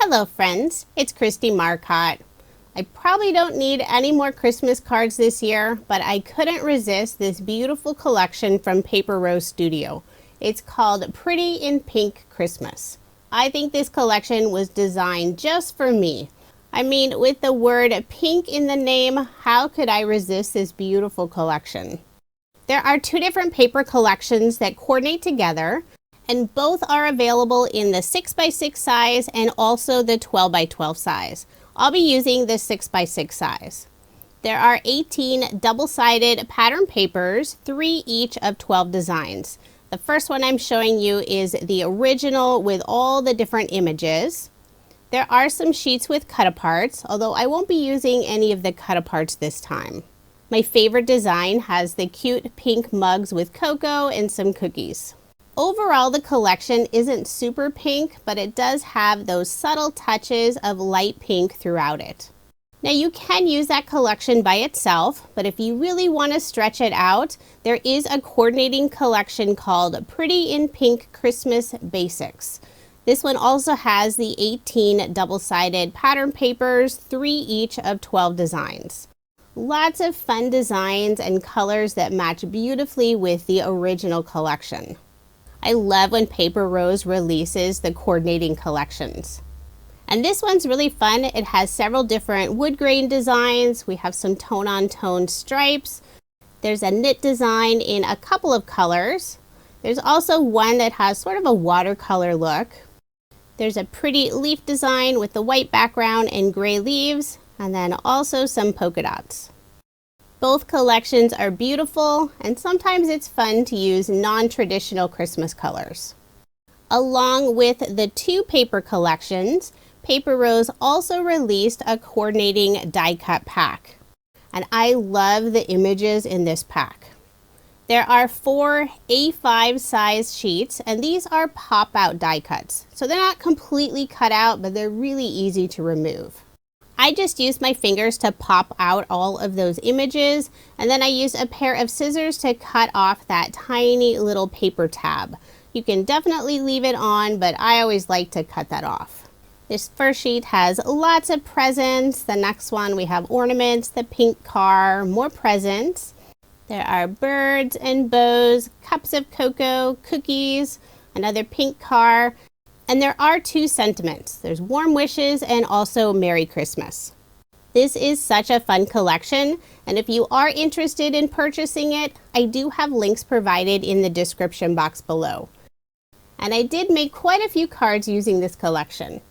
Hello friends, it's Kristie Marcotte. I probably don't need any more Christmas cards this year, but I couldn't resist this beautiful collection from Paper Rose Studio. It's called Pretty in Pink Christmas. I think this collection was designed just for me. I mean, with the word pink in the name, how could I resist this beautiful collection? There are two different paper collections that coordinate together, and both are available in the 6x6 size and also the 12x12 size. I'll be using the 6x6 size. There are 18 double-sided pattern papers, 3 each of 12 designs. The first one I'm showing you is the original with all the different images. There are some sheets with cut-aparts, although I won't be using any of the cut-aparts this time. My favorite design has the cute pink mugs with cocoa and some cookies. Overall, the collection isn't super pink, but it does have those subtle touches of light pink throughout it. Now you can use that collection by itself, but if you really want to stretch it out, there is a coordinating collection called Pretty in Pink Christmas Basics. This one also has the 18 double-sided pattern papers, 3 each of 12 designs. Lots of fun designs and colors that match beautifully with the original collection. I love when Paper Rose releases the coordinating collections. And this one's really fun. It has several different wood grain designs. We have some tone-on-tone stripes. There's a knit design in a couple of colors. There's also one that has sort of a watercolor look. There's a pretty leaf design with the white background and gray leaves, and then also some polka dots. Both collections are beautiful, and sometimes it's fun to use non-traditional Christmas colors. Along with the two paper collections, Paper Rose also released a coordinating die cut pack. And I love the images in this pack. There are 4 A5 size sheets, and these are pop-out die cuts. So they're not completely cut out, but they're really easy to remove. I just used my fingers to pop out all of those images, and then I used a pair of scissors to cut off that tiny little paper tab. You can definitely leave it on, but I always like to cut that off. This first sheet has lots of presents. The next one we have ornaments, the pink car, more presents. There are birds and bows, cups of cocoa, cookies, another pink car. And there are 2 sentiments. There's warm wishes and also Merry Christmas. This is such a fun collection, and if you are interested in purchasing it, I do have links provided in the description box below. And I did make quite a few cards using this collection.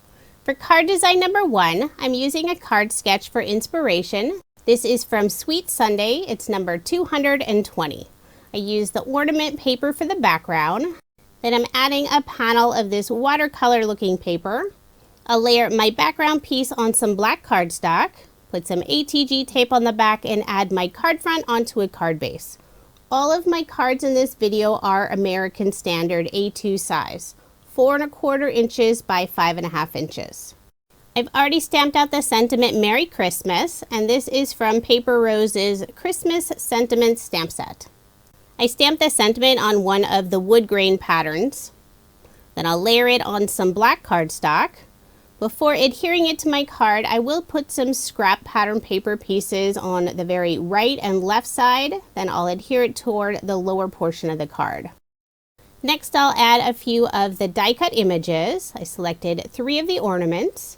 For card design number 1, I'm using a card sketch for inspiration. This is from Sweet Sunday. It's number 220. I used the ornament paper for the background. Then I'm adding a panel of this watercolor looking paper. I'll layer my background piece on some black cardstock, put some ATG tape on the back, and add my card front onto a card base. All of my cards in this video are American Standard A2 size, 4 1/4 inches by 5.5 inches. I've already stamped out the sentiment Merry Christmas, and this is from Paper Rose's Christmas Sentiment stamp set. I stamped the sentiment on one of the wood grain patterns. Then I'll layer it on some black cardstock. Before adhering it to my card, I will put some scrap pattern paper pieces on the very right and left side. Then I'll adhere it toward the lower portion of the card. Next, I'll add a few of the die cut images. I selected 3 of the ornaments.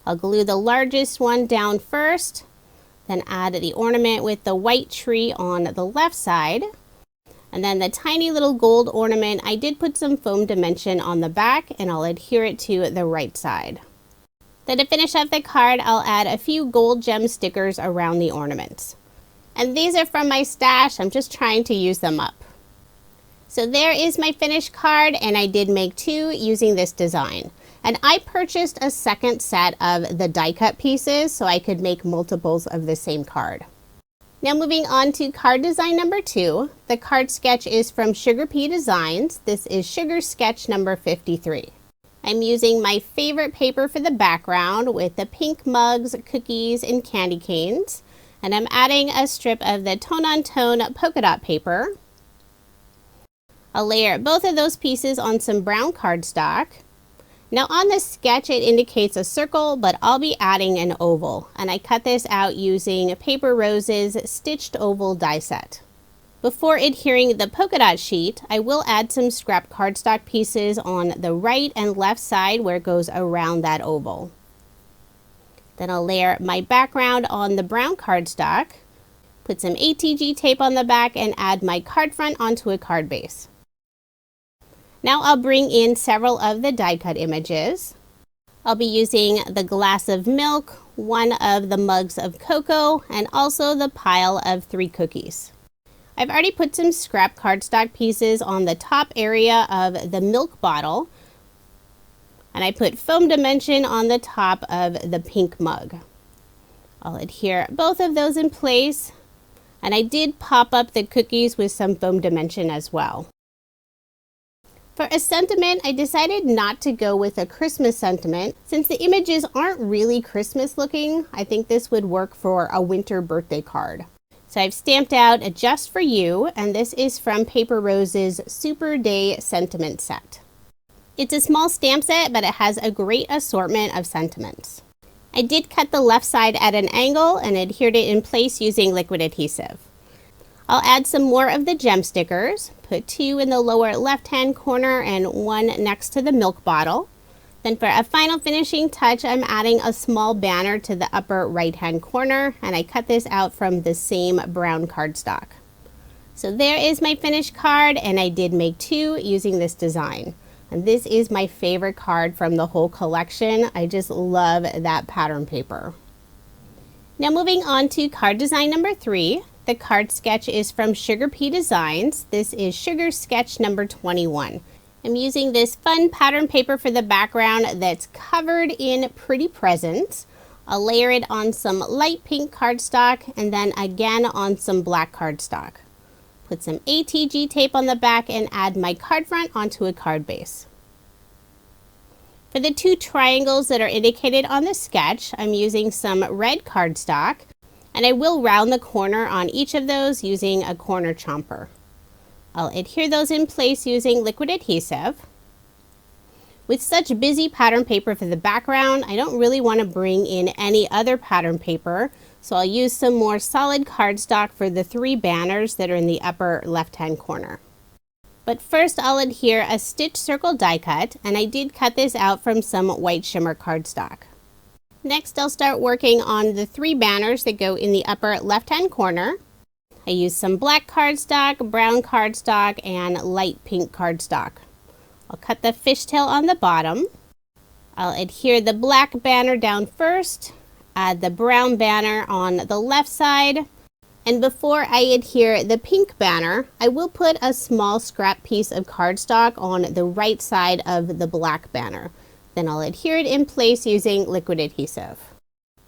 I'll glue the largest one down first, then add the ornament with the white tree on the left side. And then the tiny little gold ornament, I did put some foam dimension on the back, and I'll adhere it to the right side. Then to finish off the card, I'll add a few gold gem stickers around the ornaments. And these are from my stash. I'm just trying to use them up. So there is my finished card, and I did make 2 using this design. And I purchased a second set of the die cut pieces so I could make multiples of the same card. Now moving on to card design number 2. The card sketch is from Sugar Pea Designs. This is Sugar Sketch number 53. I'm using my favorite paper for the background with the pink mugs, cookies, and candy canes. And I'm adding a strip of the tone-on-tone polka dot paper. I'll layer both of those pieces on some brown cardstock. Now on the sketch it indicates a circle, but I'll be adding an oval, and I cut this out using Paper Rose's Stitched Oval die set. Before adhering the polka dot sheet, I will add some scrap cardstock pieces on the right and left side where it goes around that oval. Then I'll layer my background on the brown cardstock, put some ATG tape on the back, and add my card front onto a card base. Now I'll bring in several of the die cut images. I'll be using the glass of milk, one of the mugs of cocoa, and also the pile of 3 cookies. I've already put some scrap cardstock pieces on the top area of the milk bottle, and I put foam dimension on the top of the pink mug. I'll adhere both of those in place, and I did pop up the cookies with some foam dimension as well. For a sentiment, I decided not to go with a Christmas sentiment. Since the images aren't really Christmas looking, I think this would work for a winter birthday card. So I've stamped out a Just For You, and this is from Paper Rose's Super Day Sentiment Set. It's a small stamp set, but it has a great assortment of sentiments. I did cut the left side at an angle and adhered it in place using liquid adhesive. I'll add some more of the gem stickers, put 2 in the lower left-hand corner and 1 next to the milk bottle. Then for a final finishing touch, I'm adding a small banner to the upper right-hand corner, and I cut this out from the same brown cardstock. So there is my finished card, and I did make 2 using this design. And this is my favorite card from the whole collection. I just love that pattern paper. Now moving on to card design number 3. The card sketch is from Sugar Pea Designs. This is Sugar Sketch number 21. I'm using this fun pattern paper for the background that's covered in pretty presents. I'll layer it on some light pink cardstock and then again on some black cardstock. Put some ATG tape on the back and add my card front onto a card base. For the 2 triangles that are indicated on the sketch, I'm using some red cardstock, and I will round the corner on each of those using a corner chomper. I'll adhere those in place using liquid adhesive. With such busy pattern paper for the background, I don't really want to bring in any other pattern paper, so I'll use some more solid cardstock for the 3 banners that are in the upper left-hand corner. But first I'll adhere a stitch circle die cut, and I did cut this out from some white shimmer cardstock. Next, I'll start working on the 3 banners that go in the upper left-hand corner. I use some black cardstock, brown cardstock, and light pink cardstock. I'll cut the fishtail on the bottom. I'll adhere the black banner down first, add the brown banner on the left side, and before I adhere the pink banner, I will put a small scrap piece of cardstock on the right side of the black banner. Then I'll adhere it in place using liquid adhesive.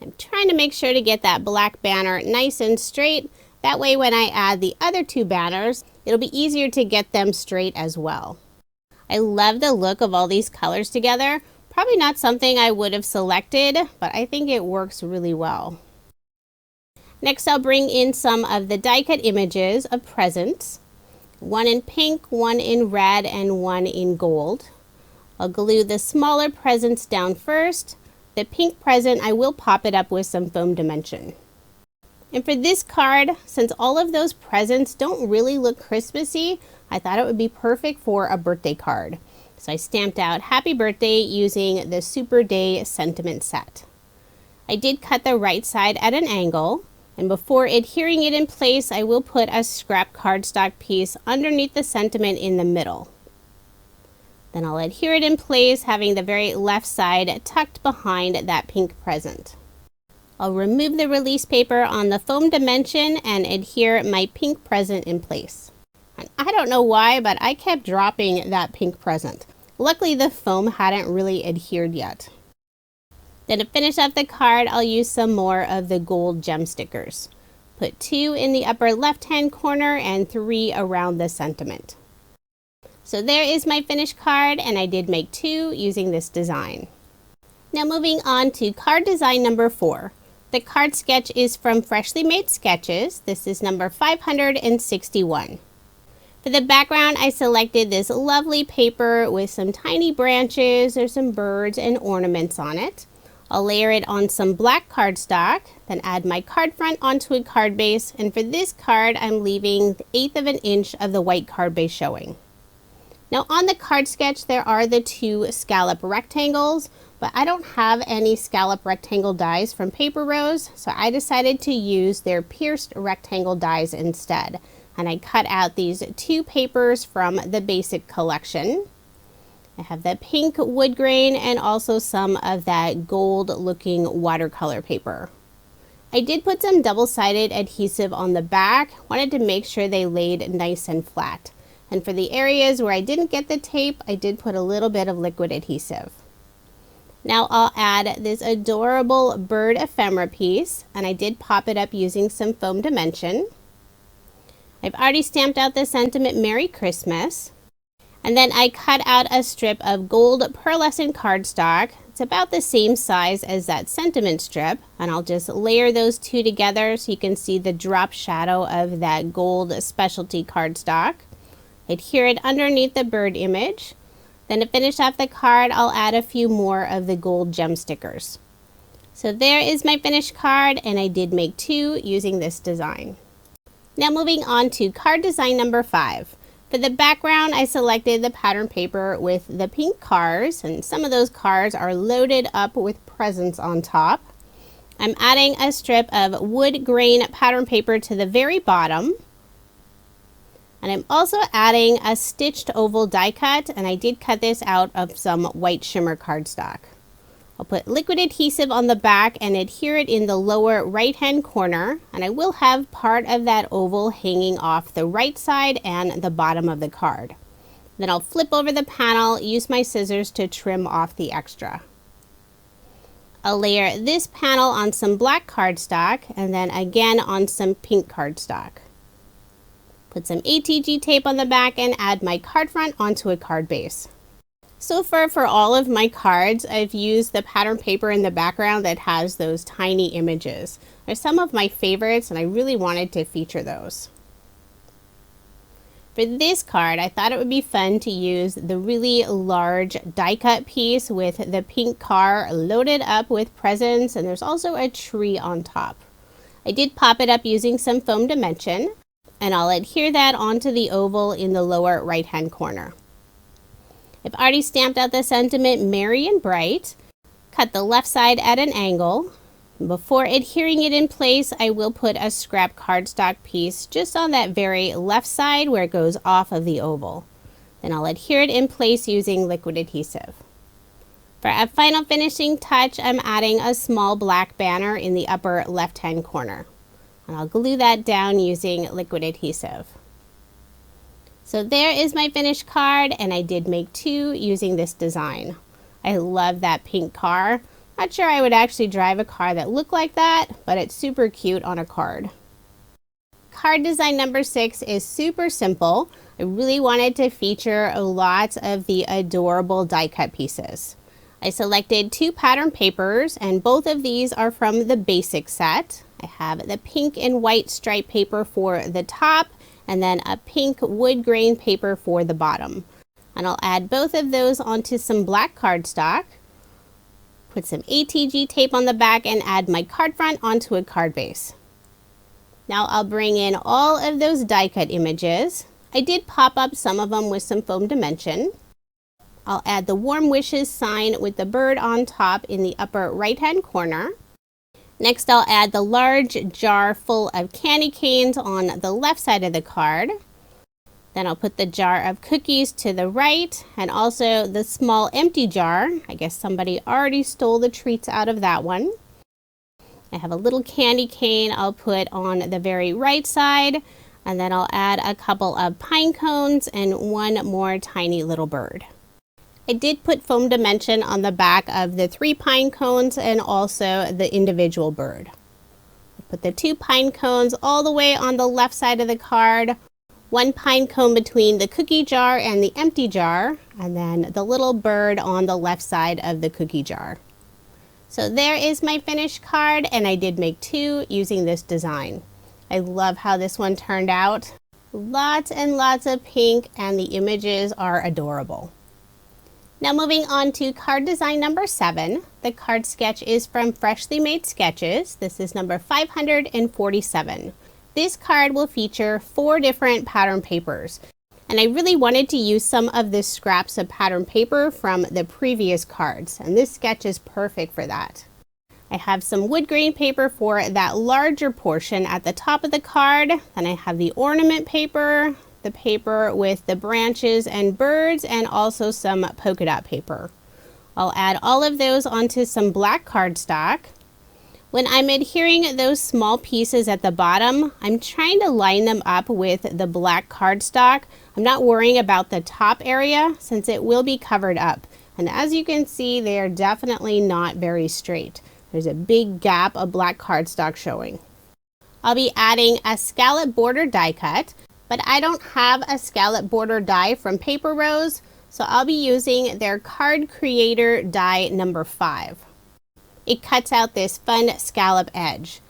I'm trying to make sure to get that black banner nice and straight. That way when I add the other 2 banners, it'll be easier to get them straight as well. I love the look of all these colors together. Probably not something I would have selected, but I think it works really well. Next, I'll bring in some of the die cut images of presents. 1 in pink, 1 in red, and 1 in gold. I'll glue the smaller presents down first. The pink present, I will pop it up with some foam dimension. And for this card, since all of those presents don't really look Christmassy, I thought it would be perfect for a birthday card. So I stamped out Happy Birthday using the Super Day Sentiment Set. I did cut the right side at an angle, and before adhering it in place, I will put a scrap cardstock piece underneath the sentiment in the middle. Then I'll adhere it in place, having the very left side tucked behind that pink present. I'll remove the release paper on the foam dimension and adhere my pink present in place. And I don't know why, but I kept dropping that pink present. Luckily, the foam hadn't really adhered yet. Then to finish up the card, I'll use some more of the gold gem stickers. Put 2 in the upper left-hand corner and 3 around the sentiment. So there is my finished card, and I did make 2 using this design. Now moving on to card design number 4. The card sketch is from Freshly Made Sketches. This is number 561. For For the background, I selected this lovely paper with some tiny branches or some birds and ornaments on it. I'll layer it on some black cardstock, then add my card front onto a card base, and for this card, I'm leaving the 1/8 of an inch of the white card base showing. Now on the card sketch, there are the 2 scallop rectangles, but I don't have any scallop rectangle dies from Paper Rose, so I decided to use their pierced rectangle dies instead. And I cut out these 2 papers from the basic collection. I have the pink wood grain and also some of that gold looking watercolor paper. I did put some double-sided adhesive on the back, wanted to make sure they laid nice and flat. And for the areas where I didn't get the tape, I did put a little bit of liquid adhesive. Now I'll add this adorable bird ephemera piece, and I did pop it up using some foam dimension. I've already stamped out the sentiment Merry Christmas, and then I cut out a strip of gold pearlescent cardstock. It's about the same size as that sentiment strip, and I'll just layer those 2 together so you can see the drop shadow of that gold specialty cardstock. Adhere it underneath the bird image. Then to finish off the card, I'll add a few more of the gold gem stickers. So there is my finished card, and I did make 2 using this design. Now moving on to card design number 5. For the background, I selected the pattern paper with the pink cars, and some of those cars are loaded up with presents on top. I'm adding a strip of wood grain pattern paper to the very bottom. And I'm also adding a stitched oval die cut, and I did cut this out of some white shimmer cardstock. I'll put liquid adhesive on the back and adhere it in the lower right hand corner, and I will have part of that oval hanging off the right side and the bottom of the card. Then I'll flip over the panel, use my scissors to trim off the extra. I'll layer this panel on some black cardstock and then again on some pink cardstock. Put some ATG tape on the back and add my card front onto a card base. So far for all of my cards, I've used the pattern paper in the background that has those tiny images. They're some of my favorites, and I really wanted to feature those. For this card, I thought it would be fun to use the really large die cut piece with the pink car loaded up with presents, and there's also a tree on top. I did pop it up using some foam dimension, and I'll adhere that onto the oval in the lower right hand corner. I've already stamped out the sentiment Merry and Bright, cut the left side at an angle. Before adhering it in place, I will put a scrap cardstock piece just on that very left side where it goes off of the oval. Then I'll adhere it in place using liquid adhesive. For a final finishing touch, I'm adding a small black banner in the upper left hand corner. And I'll glue that down using liquid adhesive. So there is my finished card, and I did make 2 using this design. I love that pink car. Not sure I would actually drive a car that looked like that, but it's super cute on a card. Card design number 6 is super simple. I really wanted to feature lots of the adorable die cut pieces. I selected 2 pattern papers, and both of these are from the basic set. I have the pink and white stripe paper for the top, and then a pink wood grain paper for the bottom. And I'll add both of those onto some black cardstock, put some ATG tape on the back, and add my card front onto a card base. Now I'll bring in all of those die cut images. I did pop up some of them with some foam dimension. I'll add the warm wishes sign with the bird on top in the upper right hand corner. Next, I'll add the large jar full of candy canes on the left side of the card. Then I'll put the jar of cookies to the right, and also the small empty jar. I guess somebody already stole the treats out of that one. I have a little candy cane I'll put on the very right side, and then I'll add a couple of pine cones and one more tiny little bird. I did put foam dimension on the back of the 3 pine cones and also the individual bird. I put the 2 pine cones all the way on the left side of the card, 1 pine cone between the cookie jar and the empty jar, and then the little bird on the left side of the cookie jar. So there is my finished card, and I did make 2 using this design. I love how this one turned out. Lots and lots of pink, and the images are adorable. Now moving on to card design number 7. The card sketch is from Freshly Made Sketches. This is number 547. This card will feature 4 different pattern papers. And I really wanted to use some of the scraps of pattern paper from the previous cards, and this sketch is perfect for that. I have some wood grain paper for that larger portion at the top of the card. Then I have the ornament paper, the paper with the branches and birds, and also some polka dot paper. I'll add all of those onto some black cardstock. When I'm adhering those small pieces at the bottom, I'm trying to line them up with the black cardstock. I'm not worrying about the top area since it will be covered up. And as you can see, they are definitely not very straight. There's a big gap of black cardstock showing. I'll be adding a scallop border die cut, but I don't have a scallop border die from Paper Rose, so I'll be using their Card Creator die number 5. It cuts out this fun scallop edge.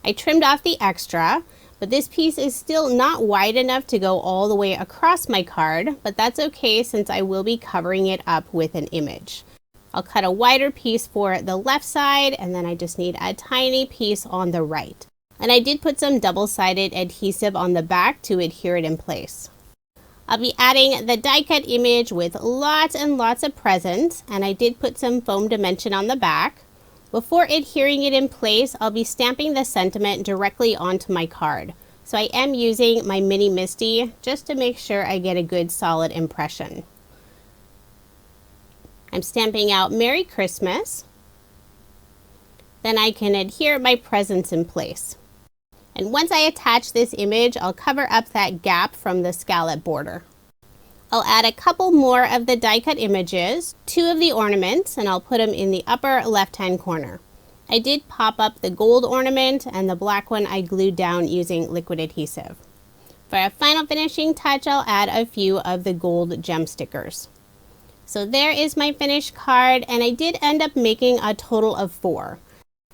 I trimmed off the extra, but this piece is still not wide enough to go all the way across my card, but that's okay since I will be covering it up with an image. I'll cut a wider piece for the left side, and then I just need a tiny piece on the right. And I did put some double-sided adhesive on the back to adhere it in place. I'll be adding the die cut image with lots and lots of presents, and I did put some foam dimension on the back. Before adhering it in place, I'll be stamping the sentiment directly onto my card. So I am using my mini MISTI just to make sure I get a good solid impression. I'm stamping out Merry Christmas. Then I can adhere my presents in place. And once I attach this image, I'll cover up that gap from the scallop border. I'll add a couple more of the die cut images, 2 of the ornaments, and I'll put them in the upper left-hand corner. I did pop up the gold ornament, and the black one I glued down using liquid adhesive. For a final finishing touch, I'll add a few of the gold gem stickers. So there is my finished card, and I did end up making a total of 4.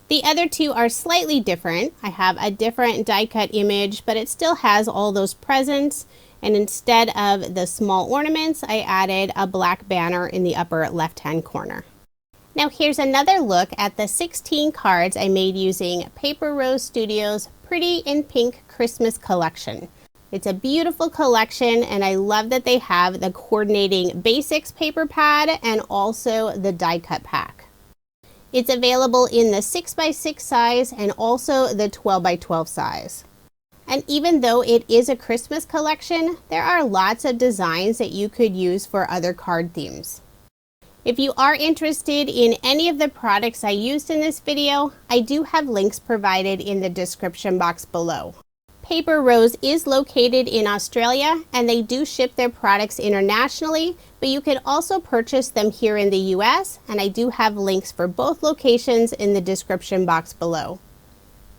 The other 2 are slightly different. I have a different die cut image, but it still has all those presents. And instead of the small ornaments, I added a black banner in the upper left-hand corner. Now here's another look at the 16 cards I made using Paper Rose Studios' Pretty in Pink Christmas collection. It's a beautiful collection, and I love that they have the coordinating basics paper pad and also the die cut pack. It's available in the 6x6 size and also the 12x12 size. And even though it is a Christmas collection, there are lots of designs that you could use for other card themes. If you are interested in any of the products I used in this video, I do have links provided in the description box below. Paper Rose is located in Australia, and they do ship their products internationally, but you can also purchase them here in the US, and I do have links for both locations in the description box below.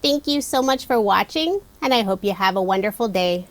Thank you so much for watching, and I hope you have a wonderful day.